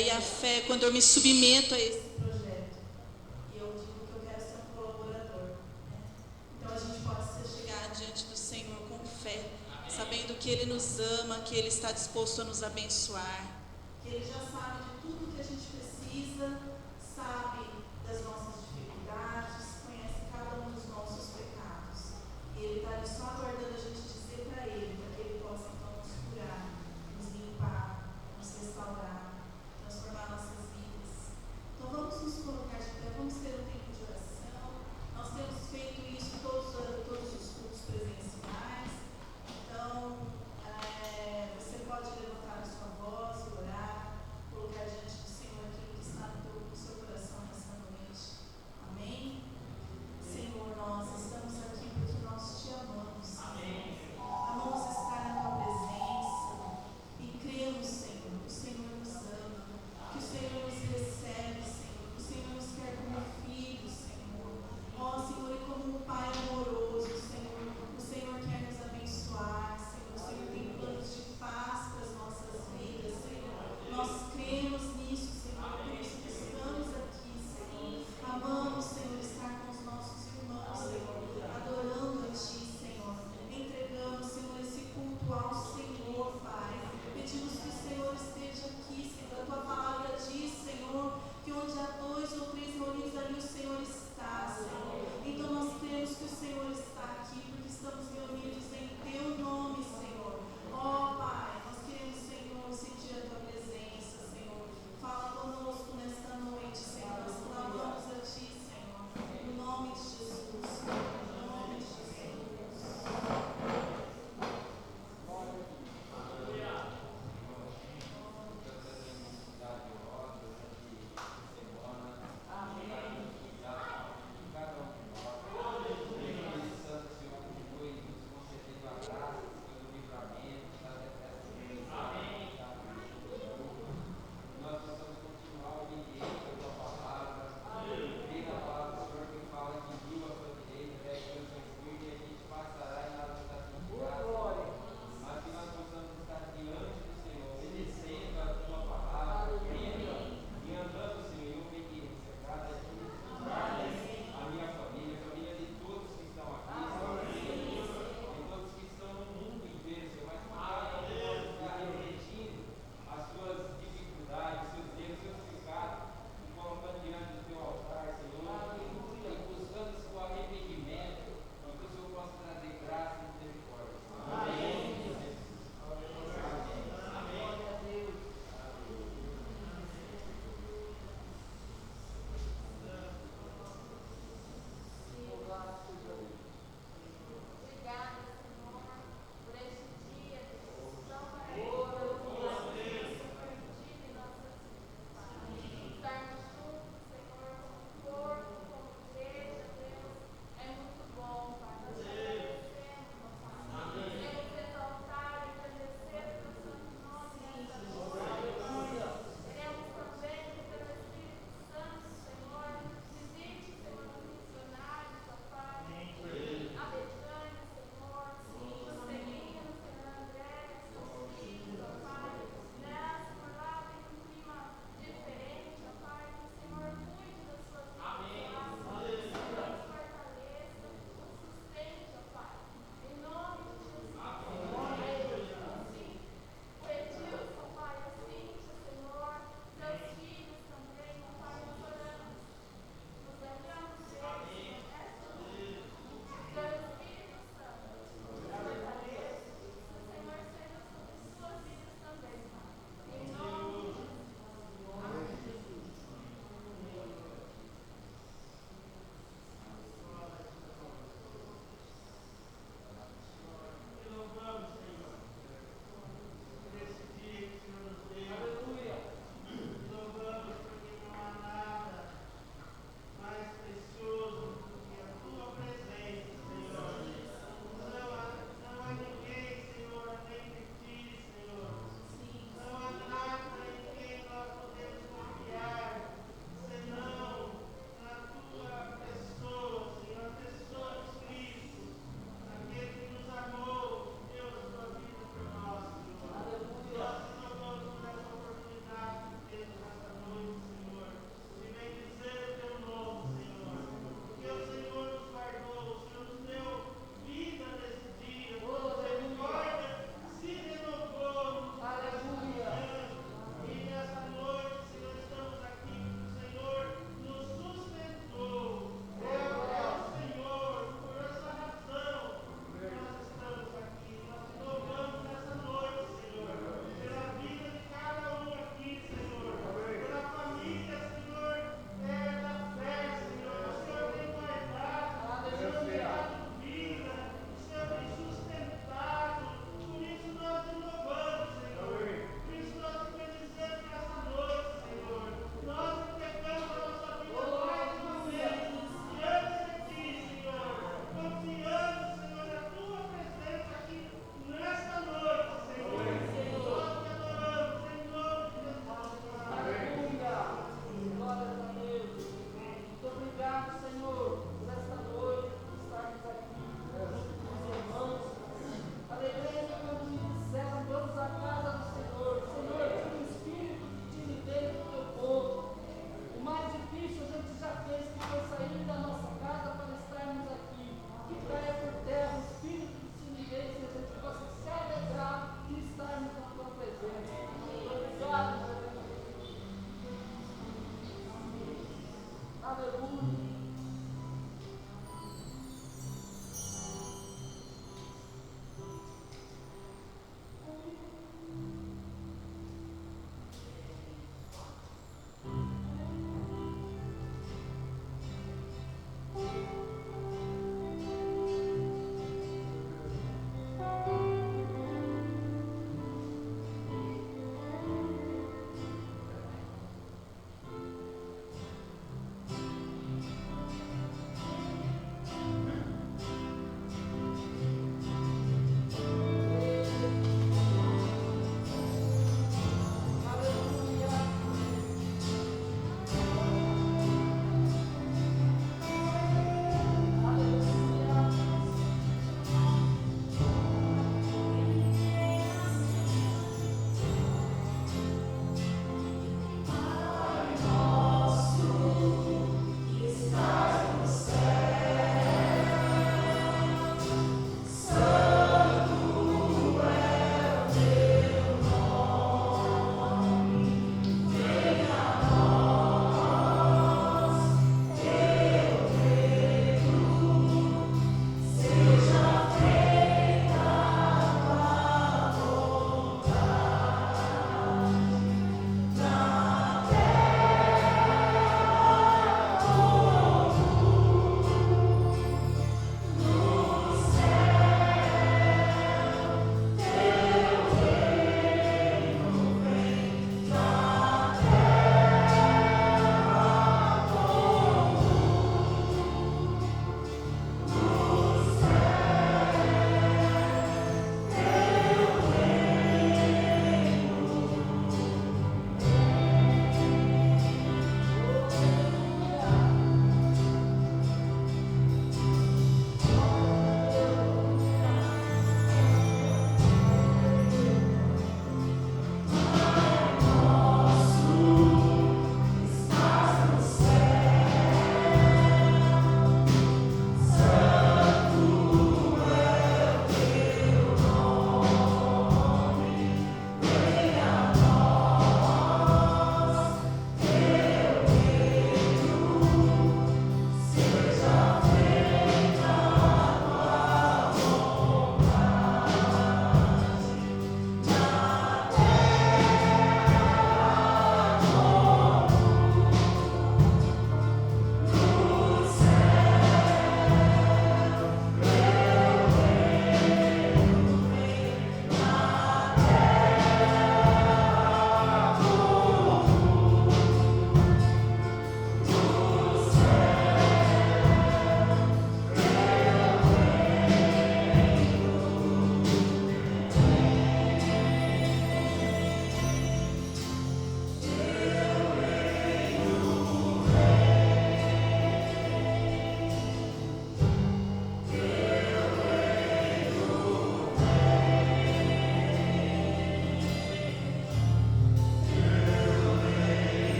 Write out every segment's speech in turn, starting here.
aí a fé, quando eu me submeto a esse projeto, e eu digo que eu quero ser um colaborador, né? Então a gente pode chegar diante do Senhor com fé, sabendo que Ele nos ama, que Ele está disposto a nos abençoar, que Ele já sabe de tudo que a gente precisa, sabe das nossas dificuldades, conhece cada um dos nossos pecados. E Ele está ali só aguardando a gente dizer para Ele, para que Ele possa então nos curar, nos limpar, nos restaurar, transformar nossas vidas. Então vamos nos colocar de pé, vamos ter um tempo de oração. Nós temos feito isso todos os cultos presenciais. Então, você pode levantar a sua voz e orar, colocar diante do Senhor aquilo que está no seu coração nessa noite. Amém? Senhor, nós estamos aqui porque nós te amamos.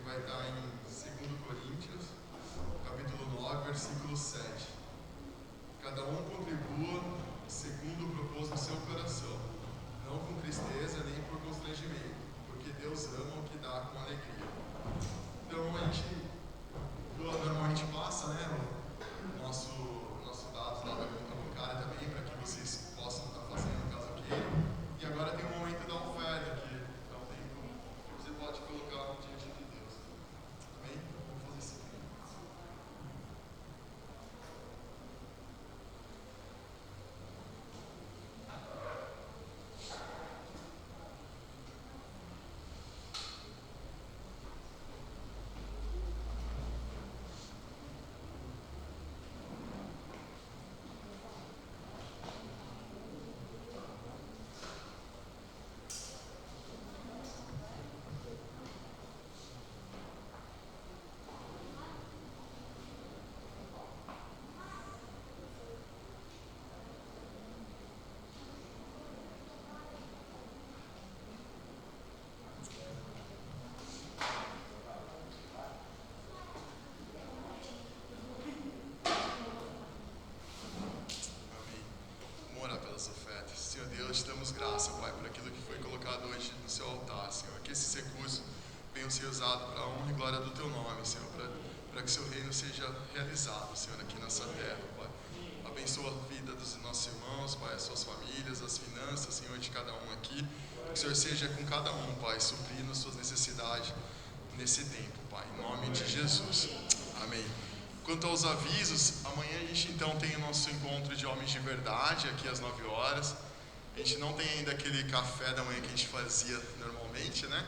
vai estar em 2 Coríntios, capítulo 9, versículo 7. Cada um contribua segundo o propósito do seu coração, não com tristeza nem por constrangimento, porque Deus ama o que dá com alegria. Então a gente normalmente passa, né, o nosso dados lá da conta bancária também, para que vocês possam estar fazendo caso queiram. E agora tem o momento da oferta, que é um tempo que você pode colocar diante de Deus. Amém? Vamos fazer isso aqui. Senhor Deus, te damos graça, Pai, por aquilo que foi colocado hoje no seu altar, Senhor. Que esses recursos venham ser usados para a honra e glória do teu nome, Senhor, para que o seu reino seja realizado, Senhor, aqui nessa terra, Pai. Abençoa a vida dos nossos irmãos, Pai, as suas famílias, as finanças, Senhor, de cada um aqui. Que o Senhor seja com cada um, Pai, suprindo as suas necessidades nesse tempo, Pai, em nome de Jesus. Amém. Quanto aos avisos, amanhã a gente então tem o nosso encontro de homens de verdade, aqui às 9 horas. A gente não tem ainda aquele café da manhã que a gente fazia normalmente, né?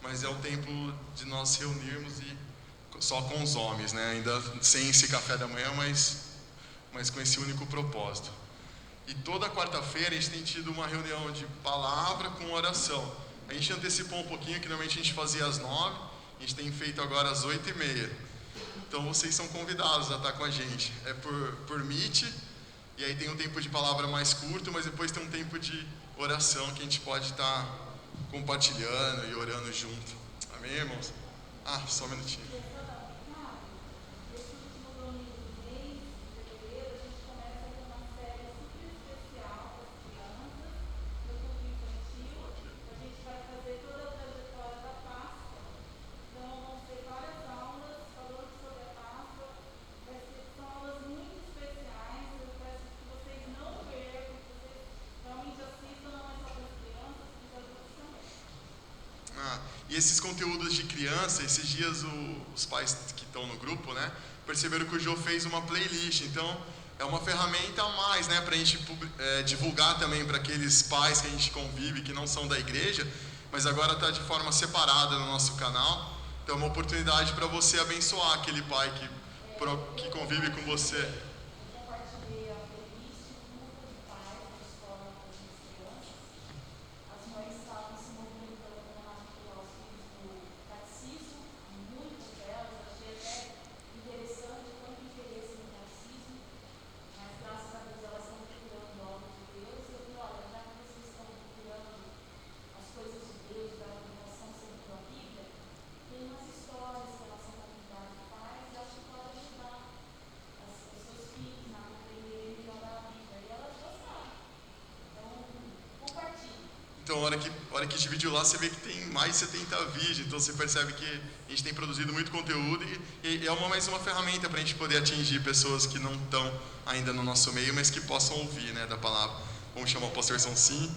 Mas é o tempo de nós reunirmos e só com os homens, né? Ainda sem esse café da manhã, mas com esse único propósito. E toda quarta-feira a gente tem tido uma reunião de palavra com oração. A gente antecipou um pouquinho, que normalmente a gente fazia às 9, a gente tem feito agora às 8h30. Então vocês são convidados a estar com a gente. É por Meet. E aí tem um tempo de palavra mais curto, mas depois tem um tempo de oração que a gente pode estar compartilhando e orando junto. Amém, irmãos? Só um minutinho. E esses conteúdos de criança, esses dias os pais que estão no grupo, né, perceberam que o Jô fez uma playlist. Então, é uma ferramenta a mais, né, para a gente divulgar também para aqueles pais que a gente convive, que não são da igreja, mas agora está de forma separada no nosso canal. Então, é uma oportunidade para você abençoar aquele pai que convive com você. Então, a hora que divide lá, você vê que tem mais de 70 vídeos. Então, você percebe que a gente tem produzido muito conteúdo e é mais uma ferramenta para a gente poder atingir pessoas que não estão ainda no nosso meio, mas que possam ouvir, né, da palavra. Vamos chamar o pastor Sonsim,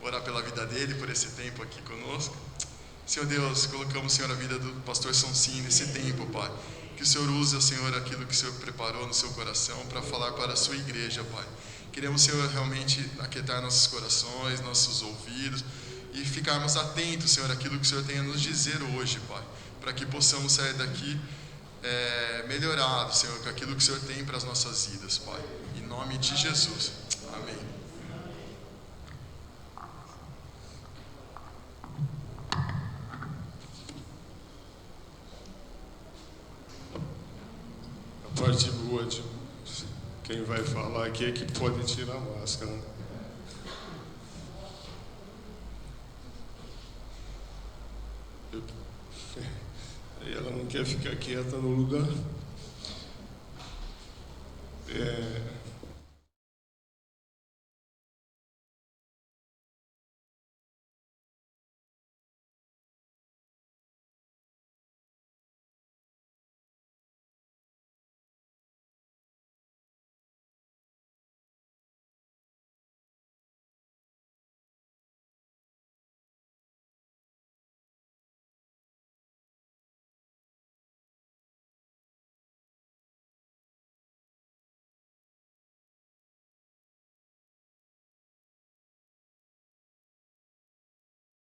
orar pela vida dele, por esse tempo aqui conosco. Senhor Deus, colocamos, Senhor, a vida do pastor Sonsim nesse tempo, Pai. Que o Senhor use, Senhor, aquilo que o Senhor preparou no seu coração para falar para a sua igreja, Pai. Queremos, Senhor, realmente aquietar nossos corações, nossos ouvidos e ficarmos atentos, Senhor, àquilo que o Senhor tem a nos dizer hoje, Pai, para que possamos sair daqui melhorados, Senhor, com aquilo que o Senhor tem para as nossas vidas, Pai. Em nome de Jesus. Amém. A parte boa de quem vai falar aqui é que pode tirar a máscara, né? E ela não quer ficar quieta no lugar.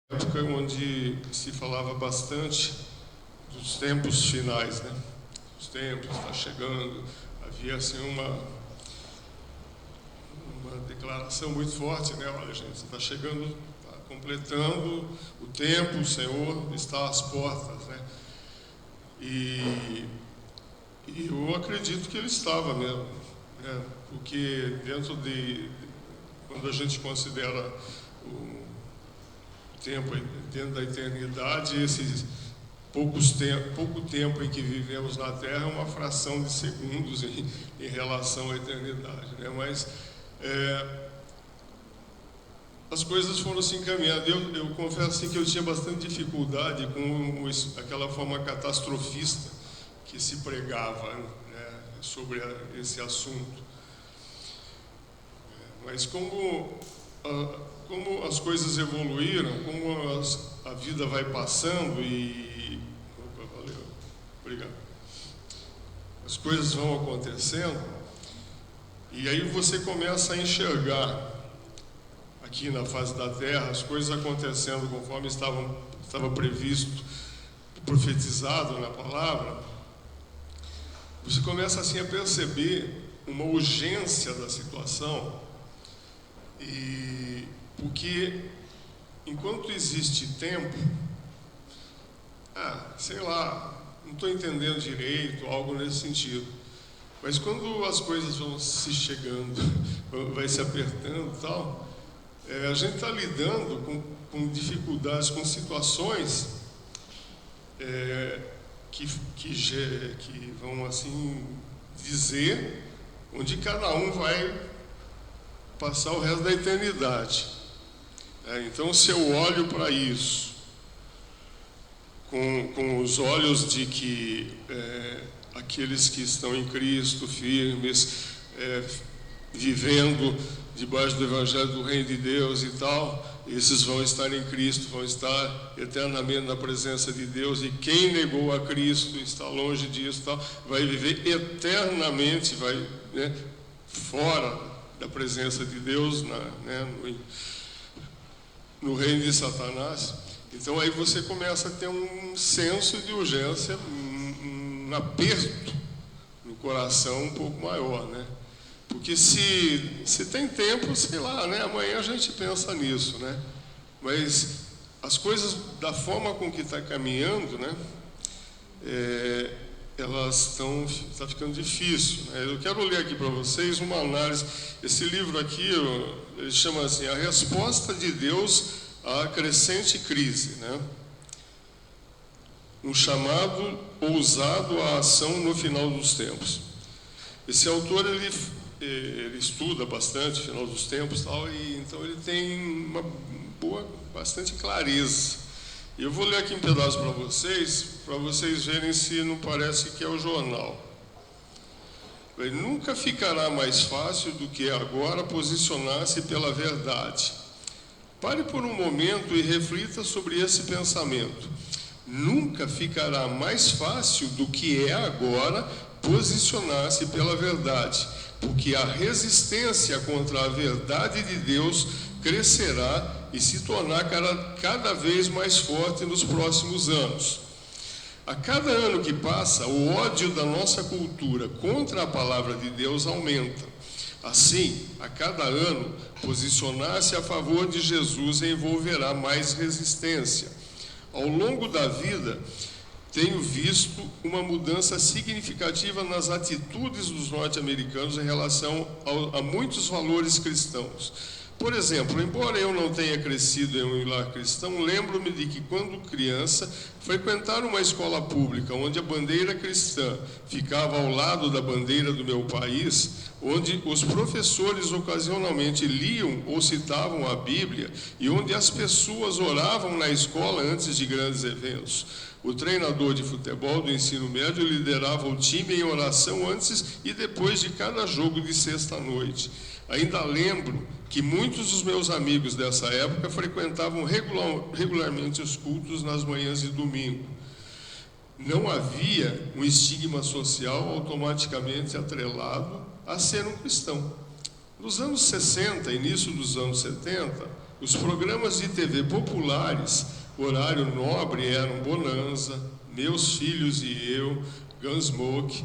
Época onde se falava bastante dos tempos finais, né? Os tempos está chegando, havia assim uma declaração muito forte, né? Olha, gente, está chegando, está completando o tempo, o Senhor está às portas, né? E eu acredito que ele estava mesmo, né? Porque quando a gente considera o tempo dentro da eternidade, esses pouco tempo em que vivemos na Terra é uma fração de segundos em relação à eternidade, né? Mas as coisas foram se encaminhando. Eu confesso assim, que eu tinha bastante dificuldade com aquela forma catastrofista que se pregava, né, sobre esse assunto. Mas como as coisas evoluíram, como a vida vai passando Opa, valeu, obrigado. As coisas vão acontecendo, e aí você começa a enxergar aqui na face da Terra as coisas acontecendo conforme estava previsto, profetizado na palavra. Você começa assim a perceber uma urgência da situação, porque enquanto existe tempo, sei lá, não estou entendendo direito, algo nesse sentido. Mas quando as coisas vão se chegando, vai se apertando e tal, a gente está lidando com dificuldades, com situações que vão assim dizer onde cada um vai passar o resto da eternidade. Então, se eu olho para isso com os olhos de que aqueles que estão em Cristo, firmes, vivendo debaixo do Evangelho do Reino de Deus e tal, esses vão estar em Cristo, vão estar eternamente na presença de Deus, e quem negou a Cristo, está longe disso, tal, vai viver eternamente, vai, né, fora da presença de Deus, no reino de Satanás. Então aí você começa a ter um senso de urgência, um aperto no coração um pouco maior, né? Porque se tem tempo, sei lá, né? Amanhã a gente pensa nisso, né? Mas as coisas, da forma com que está caminhando, né? Elas está ficando difícil, né? Eu quero ler aqui para vocês uma análise. Esse livro aqui, ele chama assim: A Resposta de Deus à Crescente Crise, né? Um chamado ousado à ação no final dos tempos. Esse autor, ele estuda bastante o final dos tempos, tal, e então ele tem bastante clareza. Eu vou ler aqui um pedaço para vocês verem se não parece que é o jornal. Ele: nunca ficará mais fácil do que agora posicionar-se pela verdade. Pare por um momento e reflita sobre esse pensamento. Nunca ficará mais fácil do que é agora posicionar-se pela verdade, porque a resistência contra a verdade de Deus crescerá e se tornar cada vez mais forte nos próximos anos. A cada ano que passa, o ódio da nossa cultura contra a palavra de Deus aumenta. Assim, a cada ano, posicionar-se a favor de Jesus envolverá mais resistência. Ao longo da vida, tenho visto uma mudança significativa nas atitudes dos norte-americanos em relação a muitos valores cristãos. Por exemplo, embora eu não tenha crescido em um lar cristão, lembro-me de que, quando criança, frequentar uma escola pública onde a bandeira cristã ficava ao lado da bandeira do meu país, onde os professores ocasionalmente liam ou citavam a Bíblia e onde as pessoas oravam na escola antes de grandes eventos. O treinador de futebol do ensino médio liderava o time em oração antes e depois de cada jogo de sexta-noite. Ainda lembro que muitos dos meus amigos dessa época frequentavam regularmente os cultos nas manhãs de domingo. Não havia um estigma social automaticamente atrelado a ser um cristão. Nos anos 60, início dos anos 70, os programas de TV populares, horário nobre, eram Bonanza, Meus Filhos e Eu, Gunsmoke,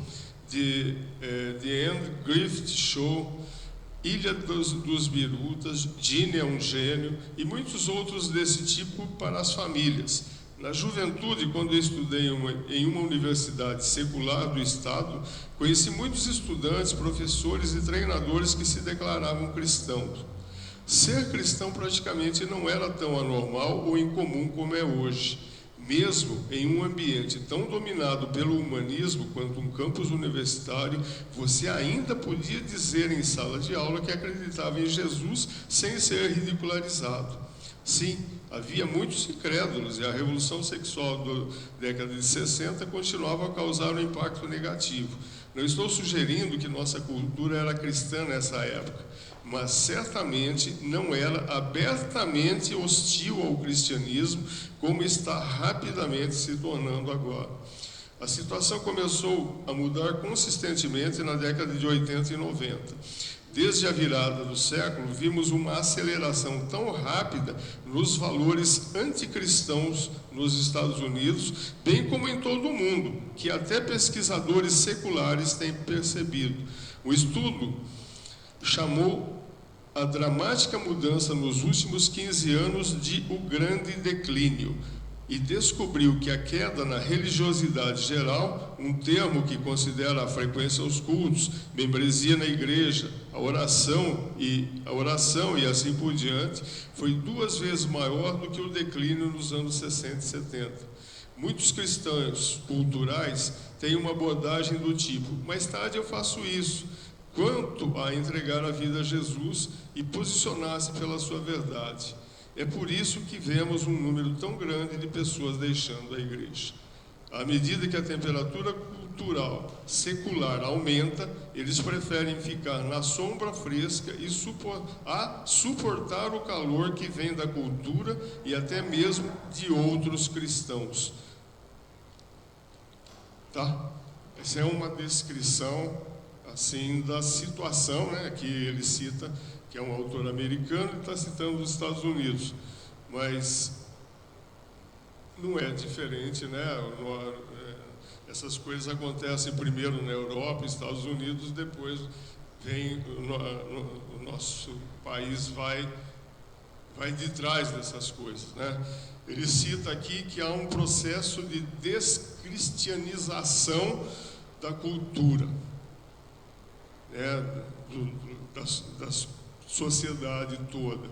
The Andy Griffith Show, Ilha dos Birutas, Gene é um Gênio e muitos outros desse tipo para as famílias. Na juventude, quando eu estudei em uma universidade secular do Estado, conheci muitos estudantes, professores e treinadores que se declaravam cristãos. Ser cristão praticamente não era tão anormal ou incomum como é hoje. Mesmo em um ambiente tão dominado pelo humanismo quanto um campus universitário, você ainda podia dizer em sala de aula que acreditava em Jesus sem ser ridicularizado. Sim, havia muitos incrédulos e a revolução sexual da década de 60 continuava a causar um impacto negativo. Não estou sugerindo que nossa cultura era cristã nessa época, mas certamente não era abertamente hostil ao cristianismo, como está rapidamente se tornando agora. A situação começou a mudar consistentemente na década de 80 e 90. Desde a virada do século, vimos uma aceleração tão rápida nos valores anticristãos nos Estados Unidos, bem como em todo o mundo, que até pesquisadores seculares têm percebido. O estudo chamou a dramática mudança nos últimos 15 anos de o grande declínio e descobriu que a queda na religiosidade geral, um termo que considera a frequência aos cultos, membresia na igreja, a oração e assim por diante, foi 2 vezes maior do que o declínio nos anos 60 e 70. Muitos cristãos culturais têm uma abordagem do tipo: mais tarde eu faço isso, quanto a entregar a vida a Jesus e posicionar-se pela sua verdade. É por isso que vemos um número tão grande de pessoas deixando a igreja. À medida que a temperatura cultural secular aumenta, eles preferem ficar na sombra fresca e suportar o calor que vem da cultura e até mesmo de outros cristãos. Tá? Essa é uma descrição assim da situação, né, que ele cita, que é um autor americano e está citando os Estados Unidos, mas não é diferente, né? Essas coisas acontecem primeiro na Europa, Estados Unidos, depois vem o nosso país vai de trás dessas coisas, né? Ele cita aqui que há um processo de descristianização da cultura, né, da sociedade toda.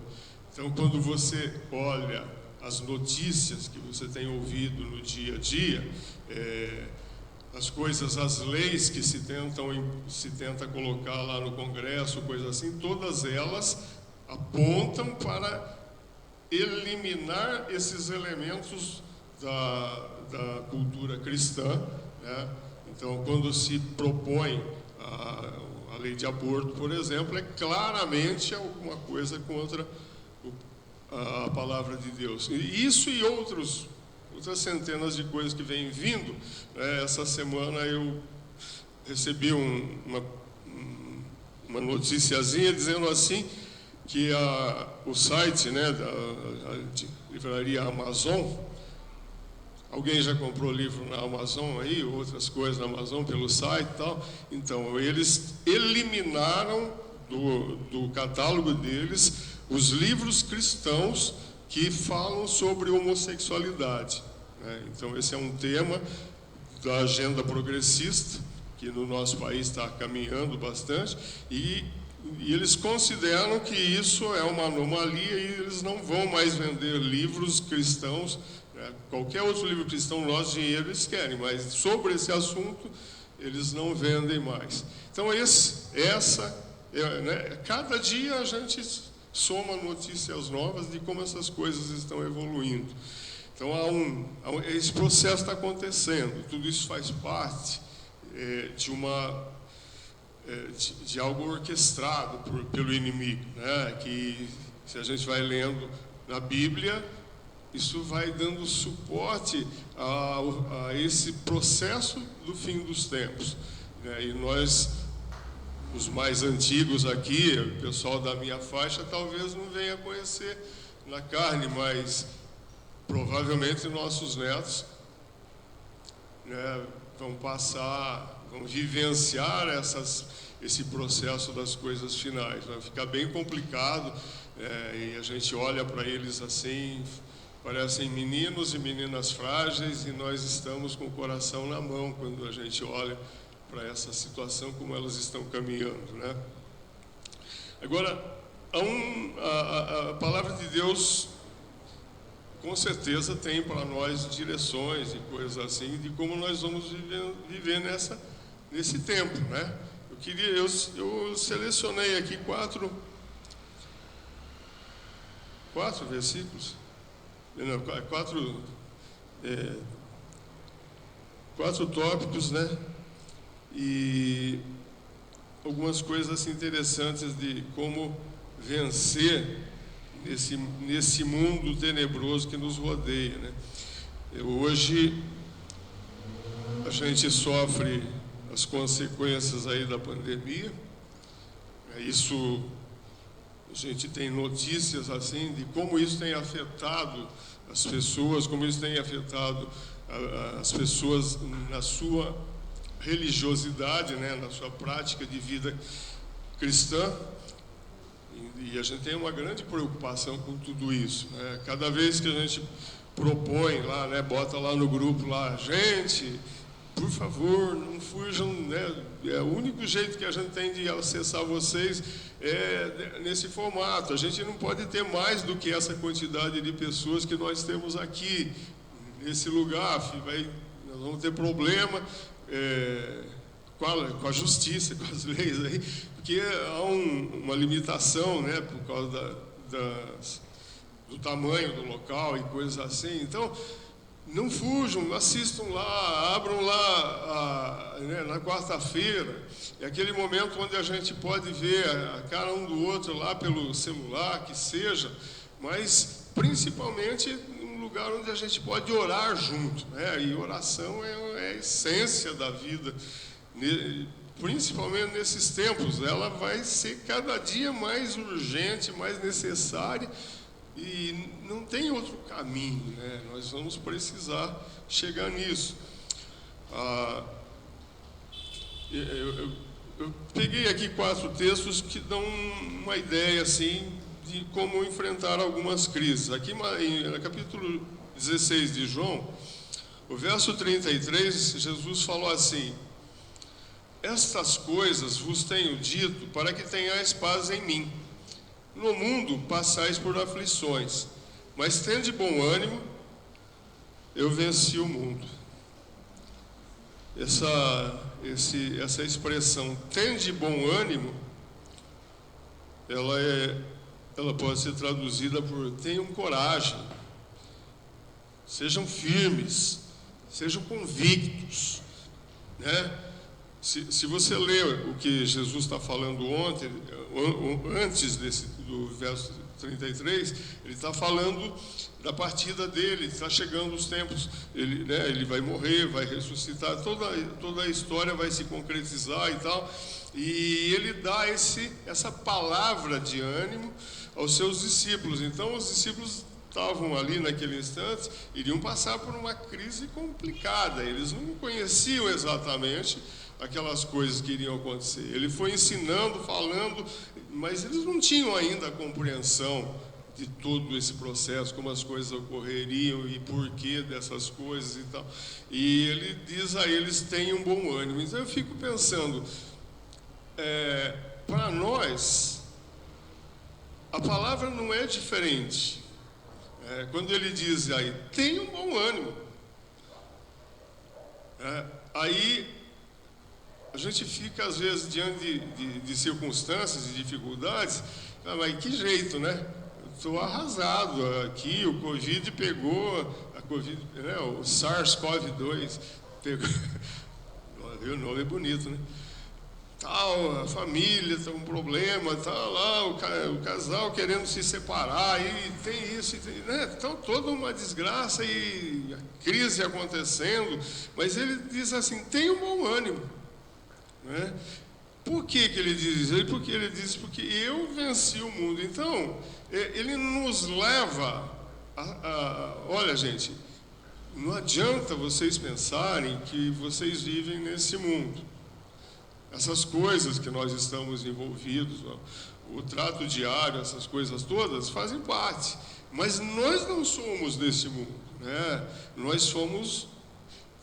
Então, quando você olha as notícias que você tem ouvido no dia a dia, as coisas, as leis que se tenta colocar lá no Congresso, coisas assim, todas elas apontam para eliminar esses elementos da cultura cristã, né? Então, quando se propõe a lei de aborto, por exemplo, é claramente alguma coisa contra a palavra de Deus. E isso e outras centenas de coisas que vêm vindo. Essa semana eu recebi uma noticiazinha dizendo assim que o site, né, da livraria Amazon, alguém já comprou livro na Amazon aí, outras coisas na Amazon pelo site e tal? Então, eles eliminaram do catálogo deles os livros cristãos que falam sobre homossexualidade, né? Então, esse é um tema da agenda progressista, que no nosso país está caminhando bastante, e E eles consideram que isso é uma anomalia e eles não vão mais vender livros cristãos, né? Qualquer outro livro cristão, nosso dinheiro eles querem, mas sobre esse assunto eles não vendem mais. Então, cada dia a gente soma notícias novas de como essas coisas estão evoluindo. Então, esse processo está acontecendo, tudo isso faz parte de algo orquestrado pelo inimigo, né? Que, se a gente vai lendo na Bíblia, isso vai dando suporte a esse processo do fim dos tempos, né? E nós, os mais antigos aqui, o pessoal da minha faixa, talvez não venha conhecer na carne, mas provavelmente nossos netos, né, vão vivenciar esse processo das coisas finais. Vai ficar bem complicado, e a gente olha para eles assim, parecem meninos e meninas frágeis, e nós estamos com o coração na mão quando a gente olha para essa situação, como elas estão caminhando, né? Agora, a palavra de Deus com certeza tem para nós direções e coisas assim, de como nós vamos viver nesse tempo, né? Eu selecionei aqui quatro versículos, quatro tópicos, né? E algumas coisas assim, interessantes de como vencer nesse mundo tenebroso que nos rodeia, né? Hoje a gente sofre as consequências aí da pandemia. Isso, a gente tem notícias assim de como isso tem afetado as pessoas, como isso tem afetado as pessoas na sua religiosidade, né, na sua prática de vida cristã. E a gente tem uma grande preocupação com tudo isso, né? Cada vez que a gente propõe lá, né, bota lá no grupo lá, gente, por favor, não fujam, né? O único jeito que a gente tem de acessar vocês é nesse formato. A gente não pode ter mais do que essa quantidade de pessoas que nós temos aqui nesse lugar. Nós vamos ter problema com a justiça, com as leis aí, porque há uma limitação, né, por causa do tamanho do local e coisas assim. Então, não fujam, assistam lá, abram lá né, na quarta-feira. É aquele momento onde a gente pode ver a cara um do outro lá pelo celular, que seja, mas principalmente um lugar onde a gente pode orar junto, né? E oração é a essência da vida, principalmente nesses tempos. Ela vai ser cada dia mais urgente, mais necessária, e não tem outro caminho, né? Nós vamos precisar chegar nisso. Eu peguei aqui 4 textos que dão uma ideia assim de como enfrentar algumas crises. Aqui no capítulo 16 de João, o verso 33, Jesus falou assim: estas coisas vos tenho dito para que tenhais paz em mim. No mundo passais por aflições, mas tende bom ânimo, eu venci o mundo. Essa expressão, tende bom ânimo, ela pode ser traduzida por tenham coragem, sejam firmes, sejam convictos, né? Se você ler o que Jesus está falando antes do verso 33, ele está falando da partida dele, está chegando os tempos, ele vai morrer, vai ressuscitar, toda a história vai se concretizar e tal, e ele dá essa palavra de ânimo aos seus discípulos. Então, os discípulos estavam ali naquele instante, iriam passar por uma crise complicada, eles não conheciam exatamente aquelas coisas que iriam acontecer. Ele foi ensinando, falando, mas eles não tinham ainda a compreensão de todo esse processo, como as coisas ocorreriam e porquê dessas coisas e tal. E ele diz a eles, tenham bom ânimo. Então eu fico pensando, para nós, a palavra não é diferente. Quando ele diz aí, tenha um bom ânimo. Aí a gente fica, às vezes, diante de circunstâncias e dificuldades, mas que jeito, né? Estou arrasado aqui, o Covid pegou, o SARS-CoV-2 pegou, o nome é bonito, né? Tal, a família está um problema, tá lá o casal querendo se separar, e tem isso, né? Então toda uma desgraça e a crise acontecendo, mas ele diz assim, tenha um bom ânimo, né? Por que ele diz isso? Porque ele diz, porque eu venci o mundo. Então, ele nos leva olha, gente, não adianta vocês pensarem que vocês vivem nesse mundo. Essas coisas que nós estamos envolvidos, o trato diário, essas coisas todas, fazem parte. Mas nós não somos desse mundo, né? Nós somos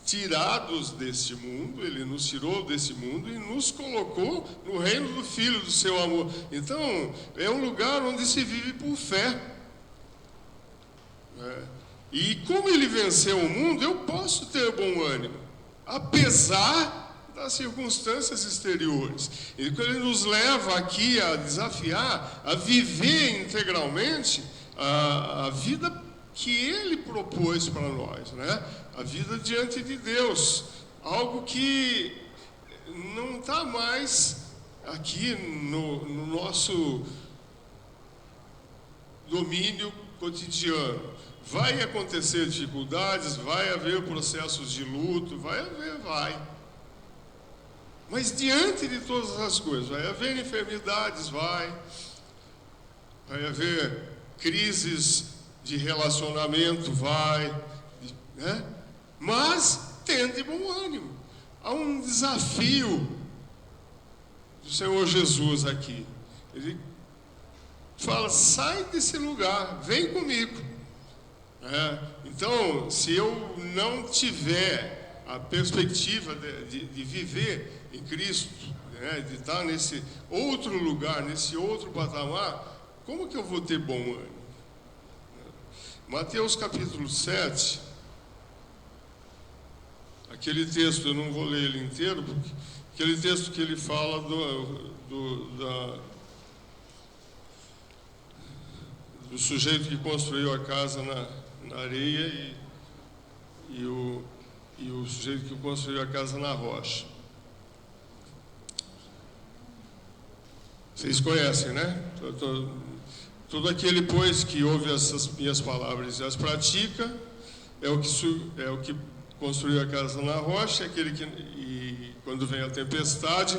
tirados deste mundo, ele nos tirou desse mundo e nos colocou no reino do Filho do seu amor. Então, é um lugar onde se vive por fé. E como ele venceu o mundo, eu posso ter bom ânimo, apesar das circunstâncias exteriores. Ele nos leva aqui a desafiar, a viver integralmente a vida que ele propôs para nós, né? A vida diante de Deus, algo que não está mais aqui no nosso domínio cotidiano. Vai acontecer dificuldades, vai haver processos de luto, vai. Mas diante de todas as coisas, vai haver enfermidades, vai haver crises de relacionamento, né? Mas tende bom ânimo. Há um desafio do Senhor Jesus aqui. Ele fala, sai desse lugar, vem comigo. Então, se eu não tiver a perspectiva de viver em Cristo, né, de estar nesse outro lugar, nesse outro patamar, como que eu vou ter bom ânimo? Mateus capítulo 7, aquele texto, eu não vou ler ele inteiro, porque aquele texto que ele fala do sujeito que construiu a casa na areia e o sujeito que construiu a casa na rocha. Vocês conhecem, né? Todo aquele, pois, que ouve essas minhas palavras e as pratica, é o que construiu a casa na rocha, aquele que, e quando vem a tempestade,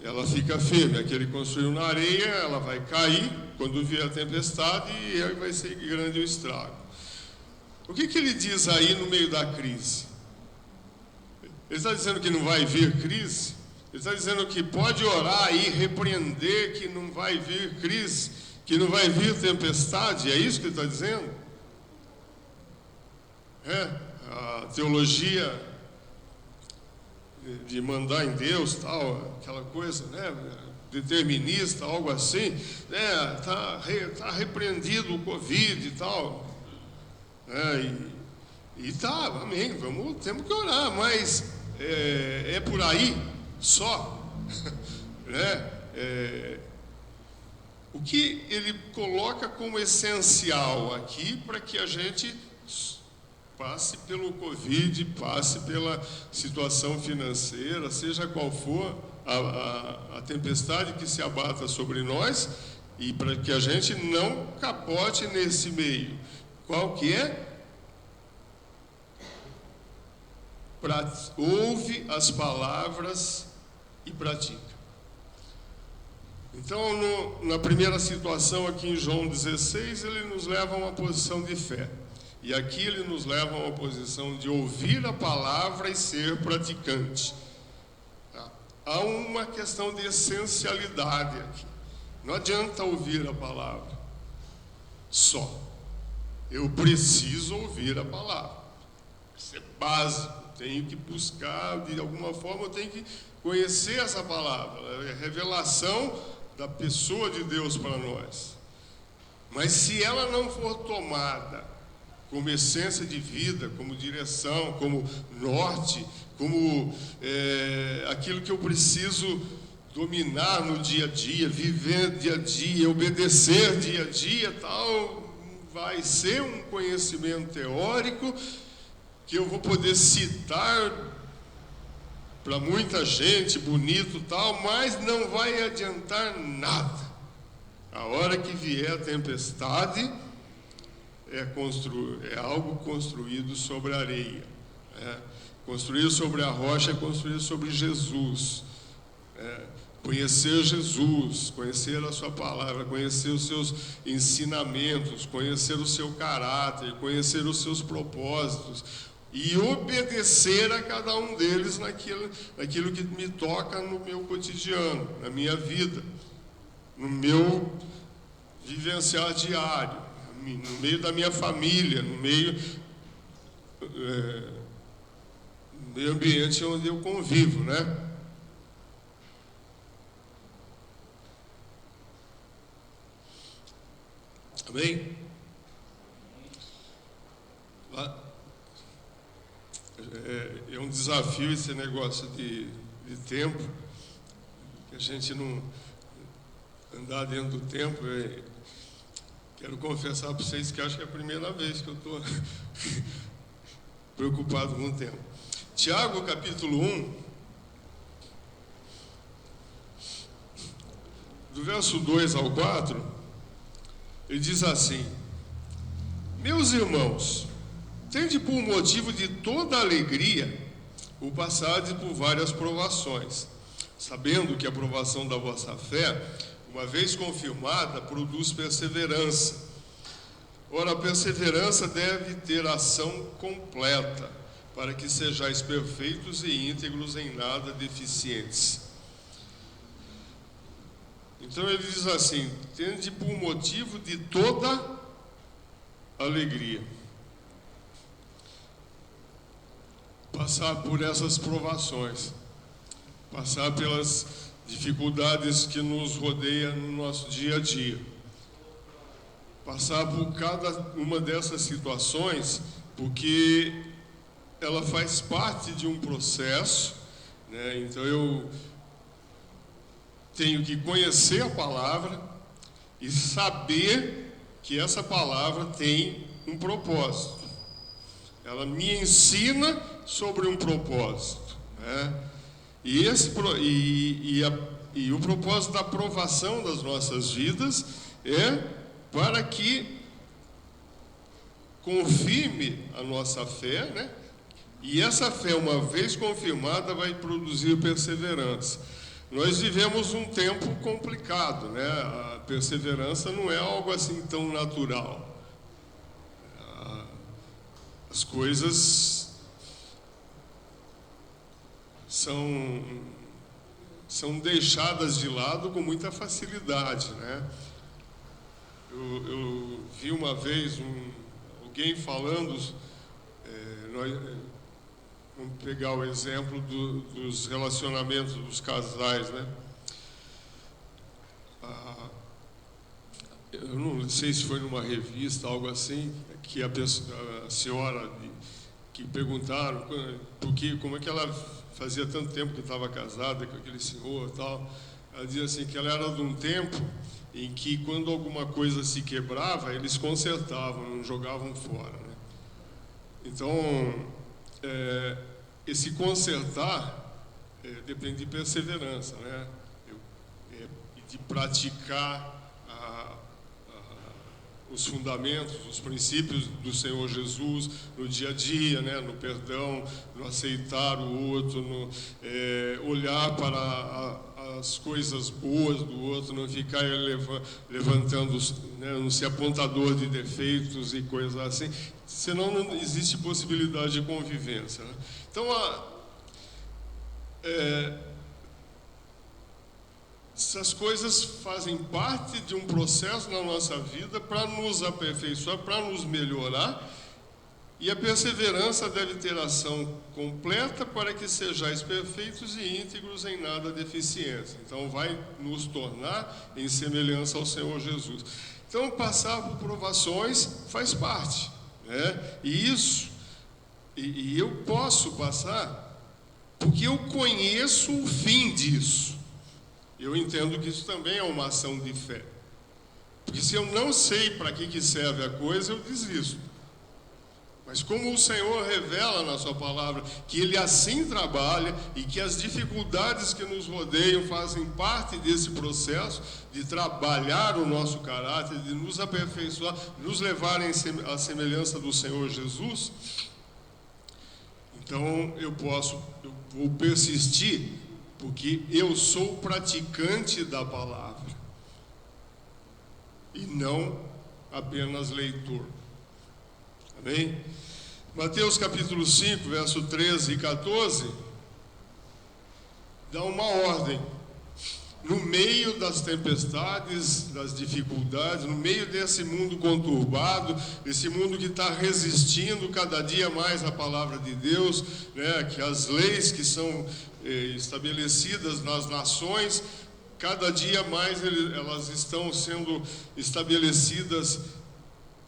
ela fica firme. Aquele que construiu na areia, ela vai cair quando vier a tempestade e aí vai ser grande o estrago. O que ele diz aí no meio da crise? Ele está dizendo que não vai vir crise? Ele está dizendo que pode orar e repreender que não vai vir crise, que não vai vir tempestade? É isso que ele está dizendo? A teologia de mandar em Deus, tal, aquela coisa, né, determinista, algo assim, né, tá repreendido o Covid e tal, e tá, amém, temos que orar, mas é por aí só, né? O que ele coloca como essencial aqui para que a gente passe pelo Covid, passe pela situação financeira, seja qual for a tempestade que se abata sobre nós, e para que a gente não capote nesse meio. Qual que é? Ouve as palavras e pratica. Então, na primeira situação aqui em João 16, ele nos leva a uma posição de fé. E aqui ele nos leva a uma posição de ouvir a palavra e ser praticante. Há uma questão de essencialidade aqui. Não adianta ouvir a palavra só. Eu preciso ouvir a palavra. Isso é básico. tenho que buscar, de alguma forma eu tenho que conhecer essa palavra, é a revelação da pessoa de Deus para nós. Mas se ela não for tomada como essência de vida, como direção, como norte, como aquilo que eu preciso dominar no dia a dia, viver dia a dia, obedecer dia a dia, tal, vai ser um conhecimento teórico que eu vou poder citar para muita gente, bonito, tal, mas não vai adiantar nada. A hora que vier a tempestade, é algo construído sobre a areia, construído sobre a rocha, construído sobre Jesus. Conhecer Jesus, conhecer a sua palavra, conhecer os seus ensinamentos, conhecer o seu caráter, conhecer os seus propósitos e obedecer a cada um deles naquilo que me toca no meu cotidiano, na minha vida, no meu vivenciar diário, no meio da minha família, no meio ambiente onde eu convivo, né? Amém? É um desafio esse negócio de tempo, que a gente não andar dentro do tempo. Quero confessar para vocês que acho que é a primeira vez que eu estou preocupado com o tempo. Tiago, capítulo 1, do verso 2 ao 4, ele diz assim: meus irmãos, tende por motivo de toda alegria o passardes por várias provações, sabendo que a provação da vossa fé, uma vez confirmada, produz perseverança. Ora, a perseverança deve ter ação completa, para que sejais perfeitos e íntegros, em nada deficientes. Então ele diz assim: tende por motivo de toda alegria passar por essas provações, passar pelas dificuldades que nos rodeiam no nosso dia a dia, passar por cada uma dessas situações, porque ela faz parte de um processo, né? Então eu tenho que conhecer a palavra e saber que essa palavra tem um propósito. Ela me ensina sobre um propósito, né? E o propósito da aprovação das nossas vidas é para que confirme a nossa fé, né? E essa fé, uma vez confirmada, vai produzir perseverança. Nós vivemos um tempo complicado, né? A perseverança não é algo assim tão natural. As coisas são deixadas de lado com muita facilidade, né? Eu vi uma vez alguém falando, vamos pegar o exemplo dos relacionamentos dos casais, né? Eu não sei se foi numa revista, algo assim, que a senhora que perguntaram como é que ela fazia tanto tempo que estava casada com aquele senhor e tal. Ela dizia assim que ela era de um tempo em que, quando alguma coisa se quebrava, eles consertavam, não jogavam fora, né? Então, esse consertar depende de perseverança, né? De praticar os fundamentos, os princípios do Senhor Jesus no dia a dia, né? No perdão, no aceitar o outro, no olhar para as coisas boas do outro, não ficar levantando, né? Não ser apontador de defeitos e coisas assim, senão não existe possibilidade de convivência, né? Então, essas coisas fazem parte de um processo na nossa vida para nos aperfeiçoar, para nos melhorar E a perseverança deve ter ação completa para que sejais perfeitos e íntegros em nada deficientes. Então, vai nos tornar em semelhança ao Senhor Jesus. Então, passar por provações faz parte, né? E isso, e eu posso passar porque eu conheço o fim disso. Eu entendo que isso também é uma ação de fé. Porque se eu não sei para que serve a coisa, eu desisto. Mas como o Senhor revela na sua palavra que Ele assim trabalha e que as dificuldades que nos rodeiam fazem parte desse processo de trabalhar o nosso caráter, de nos aperfeiçoar, nos levar à semelhança do Senhor Jesus, então eu vou persistir, porque eu sou praticante da palavra e não apenas leitor. Amém? Mateus capítulo 5, verso 13 e 14, dá uma ordem. No meio das tempestades, das dificuldades, no meio desse mundo conturbado, esse mundo que está resistindo cada dia mais à palavra de Deus, né, que as leis que são estabelecidas nas nações, cada dia mais elas estão sendo estabelecidas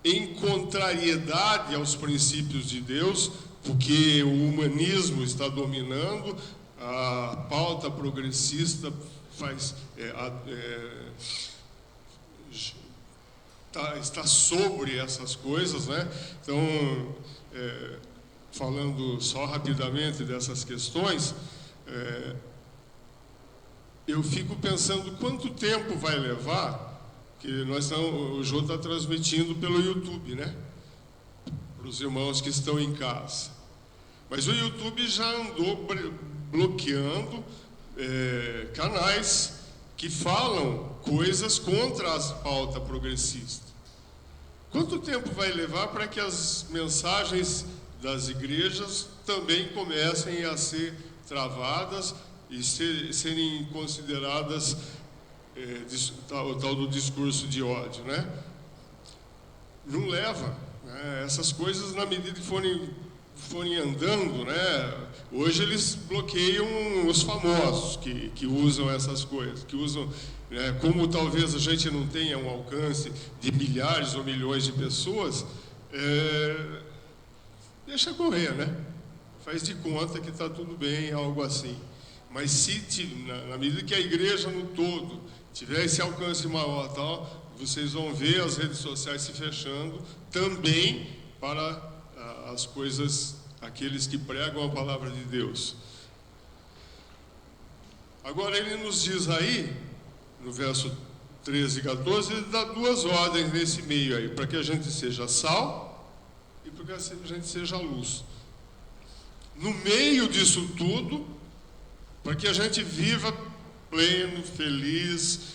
em contrariedade aos princípios de Deus, porque o humanismo está dominando, a pauta progressista está sobre essas coisas, né? Então, falando só rapidamente dessas questões, eu fico pensando quanto tempo vai levar. Que o Jô está transmitindo pelo YouTube, né? Para os irmãos que estão em casa. Mas o YouTube já andou bloqueando canais que falam coisas contra a pauta progressista. Quanto tempo vai levar para que as mensagens das igrejas também comecem a ser travadas e serem consideradas o tal do discurso de ódio, né? Não leva, né? Essas coisas, na medida que forem andando, né? Hoje eles bloqueiam os famosos que usam essas coisas, que usam, né? Como talvez a gente não tenha um alcance de milhares ou milhões de pessoas, deixa correr, né? Faz de conta que está tudo bem, algo assim. Mas se na medida que a igreja no todo tiver esse alcance maior, tal, vocês vão ver as redes sociais se fechando também para as coisas, aqueles que pregam a palavra de Deus. Agora ele nos diz aí, no verso 13 e 14, ele dá duas ordens nesse meio aí, para que a gente seja sal e para que a gente seja luz. No meio disso tudo, para que a gente viva pleno, feliz,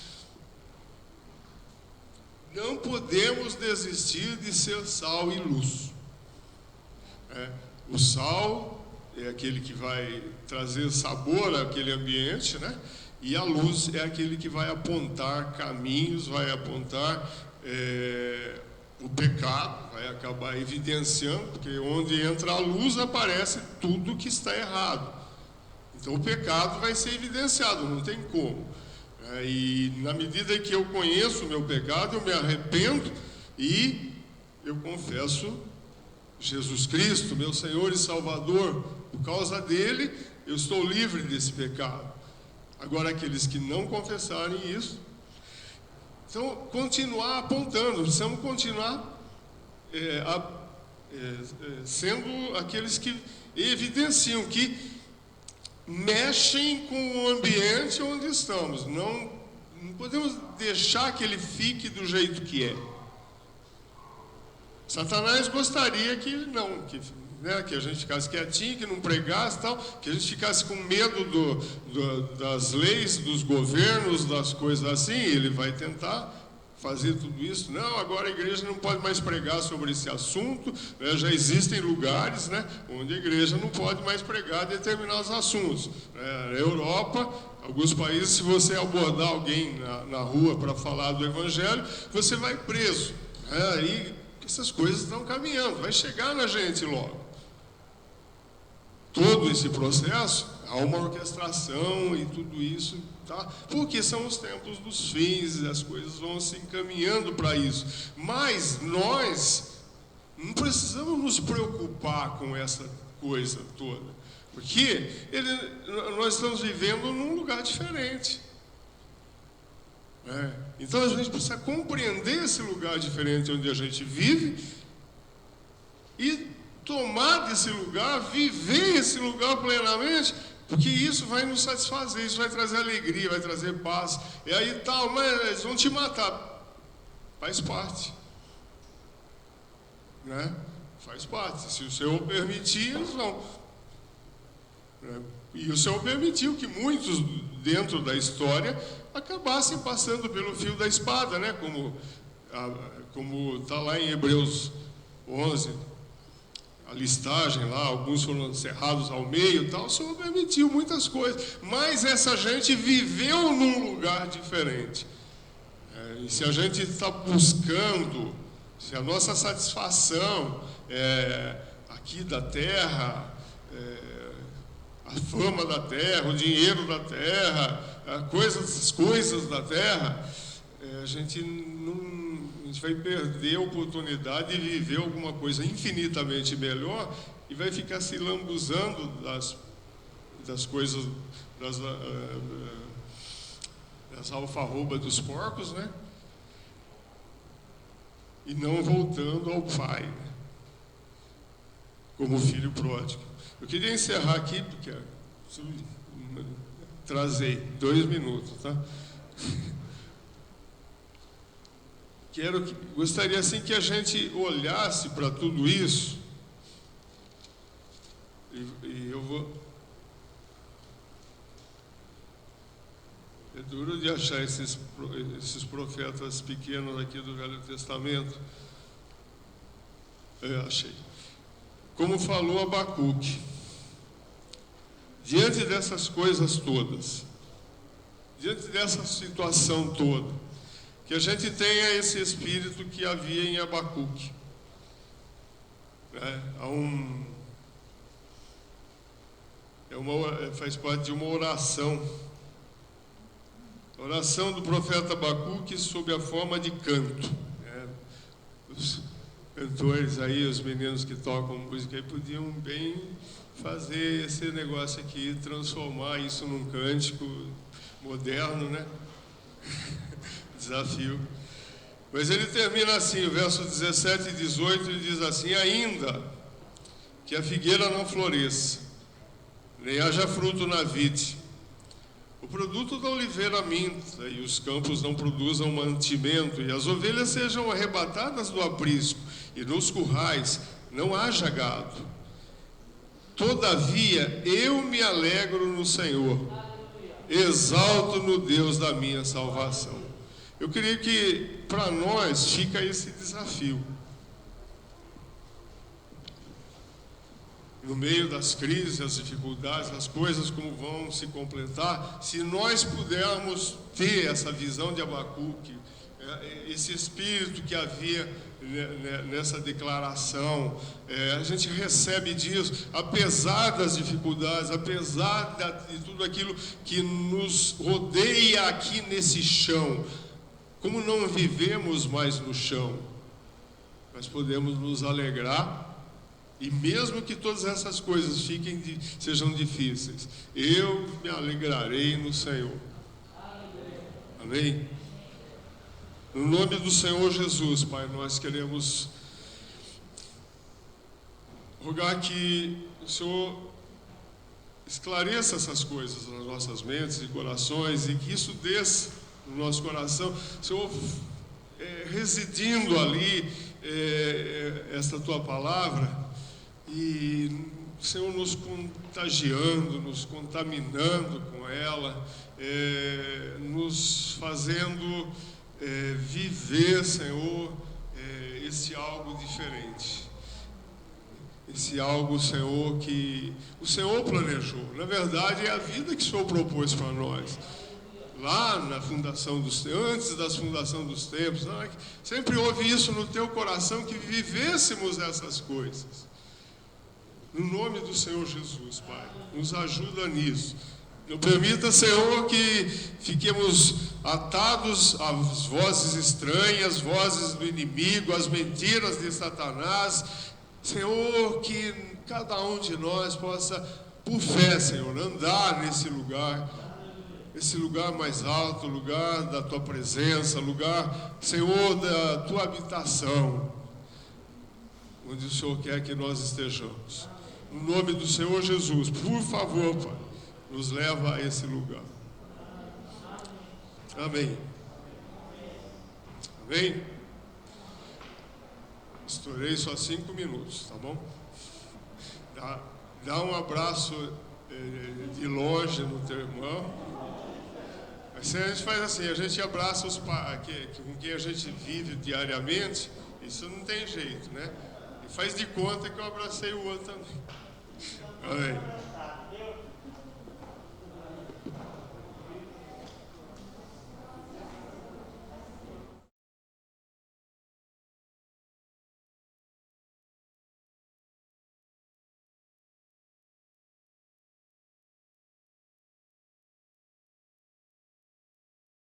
não podemos desistir de ser sal e luz. O sal é aquele que vai trazer sabor àquele ambiente, né? E a luz é aquele que vai apontar caminhos, vai apontar o pecado, vai acabar evidenciando, porque onde entra a luz aparece tudo que está errado. Então o pecado vai ser evidenciado, não tem como. E na medida que eu conheço o meu pecado, eu me arrependo e eu confesso Jesus Cristo, meu Senhor e Salvador. Por causa dele, eu estou livre desse pecado. Agora, aqueles que não confessarem isso, então, continuar apontando, precisamos continuar sendo aqueles que evidenciam, que mexem com o ambiente onde estamos. Não podemos deixar que ele fique do jeito que é. Satanás gostaria que não, que a gente ficasse quietinho, que não pregasse tal, que a gente ficasse com medo das leis, dos governos, das coisas assim. Ele vai tentar fazer tudo isso. Não, agora a igreja não pode mais pregar sobre esse assunto, né? Já existem lugares, né, onde a igreja não pode mais pregar determinados assuntos. Na Europa, alguns países, se você abordar alguém na rua para falar do evangelho, você vai preso. Aí essas coisas estão caminhando, vai chegar na gente logo. Todo esse processo, há uma orquestração e tudo isso, tá? Porque são os tempos dos fins, as coisas vão se encaminhando para isso. Mas nós não precisamos nos preocupar com essa coisa toda, porque nós estamos vivendo num lugar diferente. Então a gente precisa compreender esse lugar diferente onde a gente vive e tomar desse lugar, viver esse lugar plenamente, porque isso vai nos satisfazer, isso vai trazer alegria, vai trazer paz. E aí tal, mas eles vão te matar. Faz parte. Né? Faz parte. Se o Senhor permitir, eles vão. E o Senhor permitiu que muitos dentro da história acabassem passando pelo fio da espada, né? Como está lá em Hebreus 11, a listagem lá, alguns foram cerrados ao meio e tal. O Senhor permitiu muitas coisas, mas essa gente viveu num lugar diferente. E se a gente está buscando, se a nossa satisfação aqui da terra, a fama da terra, o dinheiro da terra, as coisas da terra, a gente vai perder a oportunidade de viver alguma coisa infinitamente melhor e vai ficar se lambuzando das coisas, das alfarrobas dos porcos, né? E não voltando ao Pai, né? Como filho pródigo. Eu queria encerrar aqui, porque trazei 2 minutos, tá? Gostaria assim que a gente olhasse para tudo isso, e eu vou. É duro de achar esses profetas pequenos aqui do Velho Testamento. Achei. Como falou Abacuque, diante dessas coisas todas, diante dessa situação toda, que a gente tenha esse espírito que havia em Abacuque. Faz parte de uma oração. A oração do profeta Abacuque sob a forma de canto. Os cantores aí, os meninos que tocam música aí, podiam bem fazer esse negócio aqui, transformar isso num cântico moderno, né? Desafio. Mas ele termina assim, o verso 17 e 18, ele diz assim: ainda que a figueira não floresça, nem haja fruto na vide, o produto da oliveira minta, e os campos não produzam mantimento, e as ovelhas sejam arrebatadas do aprisco, e nos currais não haja gado. Todavia eu me alegro no Senhor, exalto no Deus da minha salvação. Eu creio que para nós fica esse desafio. No meio das crises, as dificuldades, as coisas como vão se completar, se nós pudermos ter essa visão de Abacuque, esse espírito que havia nessa declaração, a gente recebe disso, apesar das dificuldades, apesar de tudo aquilo que nos rodeia aqui nesse chão. Como não vivemos mais no chão, nós podemos nos alegrar, e mesmo que todas essas coisas sejam difíceis, eu me alegrarei no Senhor. Amém? No nome do Senhor Jesus, Pai, nós queremos rogar que o Senhor esclareça essas coisas nas nossas mentes e corações, e que isso desça no nosso coração, Senhor, residindo ali esta Tua palavra, e Senhor nos contagiando, nos contaminando com ela, nos fazendo viver, Senhor, esse algo diferente, esse algo, Senhor, que o Senhor planejou. Na verdade, é a vida que o Senhor propôs para nós. lá na fundação dos tempos, antes da fundação dos tempos, sempre houve isso no teu coração, que vivêssemos essas coisas. No nome do Senhor Jesus, Pai, nos ajuda nisso. Não permita, Senhor, que fiquemos atados às vozes estranhas, vozes do inimigo, às mentiras de Satanás. Senhor, que cada um de nós possa, por fé, Senhor, andar nesse lugar, esse lugar mais alto, lugar da Tua presença, lugar, Senhor, da Tua habitação, onde o Senhor quer que nós estejamos. No nome do Senhor Jesus, por favor, Pai, nos leva a esse lugar. Amém. Amém? Estourei só 5 minutos, tá bom? Dá um abraço de longe no teu irmão. Assim a gente faz assim, a gente abraça os com quem a gente vive diariamente, isso não tem jeito, né? E faz de conta que eu abracei o outro também. Amém.